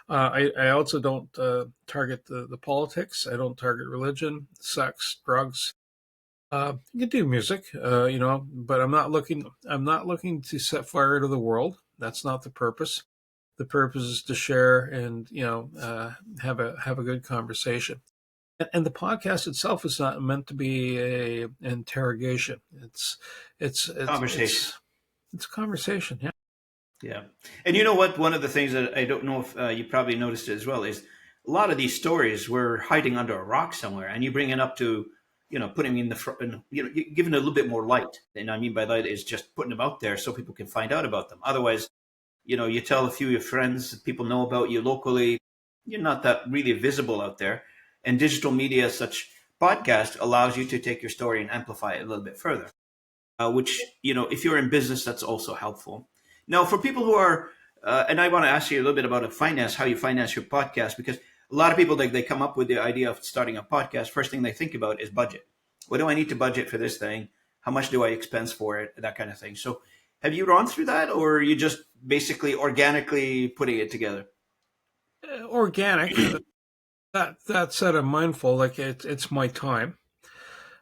I also don't target the politics. I don't target religion, sex, drugs. You can do music, but I'm not looking to set fire to the world. That's not the purpose. The purpose is to share and have a good conversation. And the podcast itself is not meant to be a interrogation. It's it's Conversation. it's it's a conversation. Yeah. Yeah. And you know what? One of the things that I don't know if you probably noticed it as well is a lot of these stories were hiding under a rock somewhere, and you bring it up to, putting them in the front, giving it a little bit more light. And I mean by that is just putting them out there so people can find out about them. Otherwise, you tell a few of your friends, people know about you locally, you're not that really visible out there. And digital media, such podcast, allows you to take your story and amplify it a little bit further, which, if you're in business, that's also helpful. Now, for people who are, and I want to ask you a little bit about how you finance your podcast, because a lot of people, they come up with the idea of starting a podcast. First thing they think about is budget. What do I need to budget for this thing? How much do I expense for it? That kind of thing. So have you gone through that, or are you just basically organically putting it together? Organic. That said, I'm mindful. Like it's my time.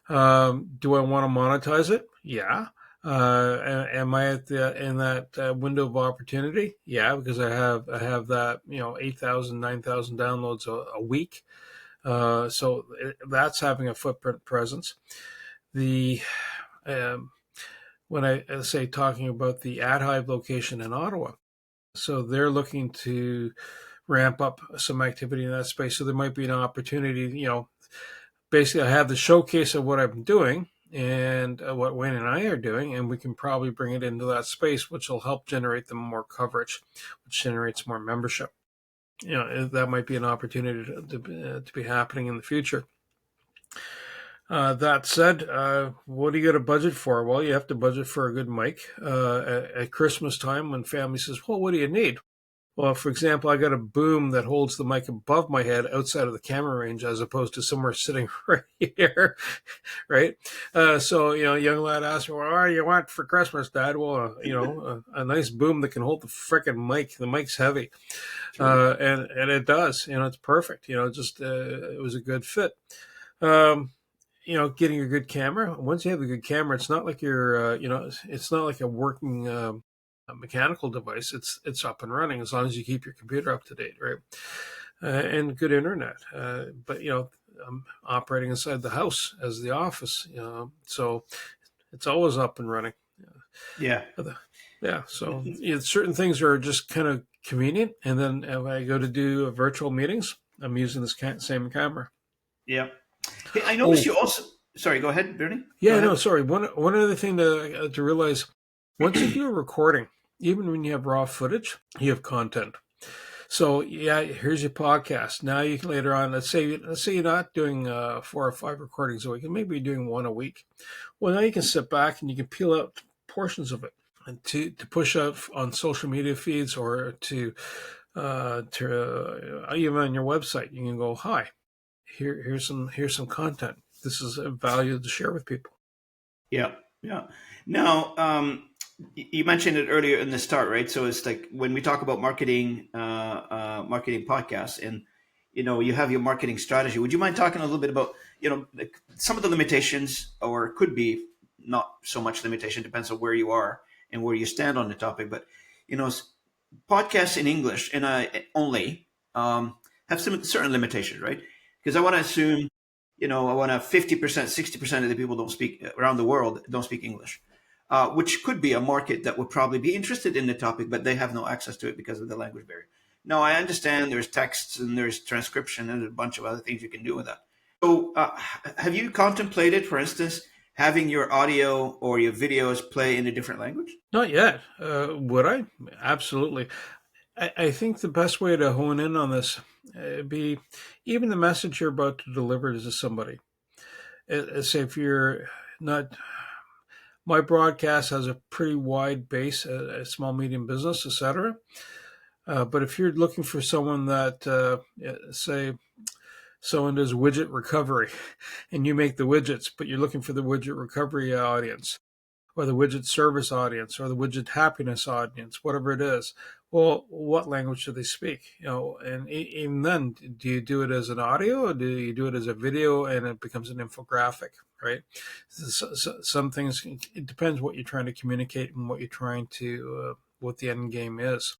Do I want to monetize it? Yeah. Am I in that window of opportunity? Yeah, because I have that 8,000, 9,000 downloads a week. So that's having a footprint presence. The um, when I say talking about the AdHive location in Ottawa, so they're looking to ramp up some activity in that space. So there might be an opportunity, basically I have the showcase of what I'm doing and what Wayne and I are doing, and we can probably bring it into that space, which will help generate them more coverage, which generates more membership. That might be an opportunity to be happening in the future. That said, what do you got a budget for? Well, you have to budget for a good mic. At Christmas time, when family says, well, what do you need? Well, for example, I got a boom that holds the mic above my head outside of the camera range as opposed to somewhere sitting right here, right? So, young lad asked me, well, what do you want for Christmas, Dad? Well, a nice boom that can hold the frickin' mic. The mic's heavy. And it does. It's perfect. It was a good fit. Getting a good camera. Once you have a good camera, it's not like it's not like a working a mechanical device. It's up and running as long as you keep your computer up to date, right? And good internet. But I'm operating inside the house as the office, so it's always up and running. Yeah. Yeah. So certain things are just kind of convenient, and then if I go to do virtual meetings, I'm using this same camera. Yeah. Hey, I noticed Oh, you also. Sorry, go ahead, Bernie. Go yeah. No, ahead. sorry. One other thing to realize: once you do a recording, even when you have raw footage, you have content. So yeah, here's your podcast. Now you can later on, let's say you're not doing 4 or 5 recordings a week, and maybe you're doing one a week. Well, now you can sit back and you can peel out portions of it and to push up on social media feeds or to even on your website. You can go, hi, here's some content. This is a value to share with people. Yeah. Yeah. Now, you mentioned it earlier in the start, right? So it's like when we talk about marketing podcasts, and you have your marketing strategy. Would you mind talking a little bit about like some of the limitations, or could be not so much limitation, depends on where you are and where you stand on the topic. But podcasts in English and only have some certain limitations, right? Because I want to assume, I want to 50%, 60% of the people don't speak around the world don't speak English, which could be a market that would probably be interested in the topic, but they have no access to it because of the language barrier. Now, I understand there's texts and there's transcription and a bunch of other things you can do with that. So, have you contemplated, for instance, having your audio or your videos play in a different language? Not yet. Would I? Absolutely. I think the best way to hone in on this be even the message you're about to deliver to somebody. Say if you're not, my broadcast has a pretty wide base, a small, medium business, etc. But if you're looking for someone that, say, someone does widget recovery, and you make the widgets, but you're looking for the widget recovery audience, or the widget service audience, or the widget happiness audience, whatever it is. Well, what language do they speak? And even then, do you do it as an audio, or do you do it as a video, and it becomes an infographic, right? Some things, it depends what you're trying to communicate and what you're trying to, what the end game is.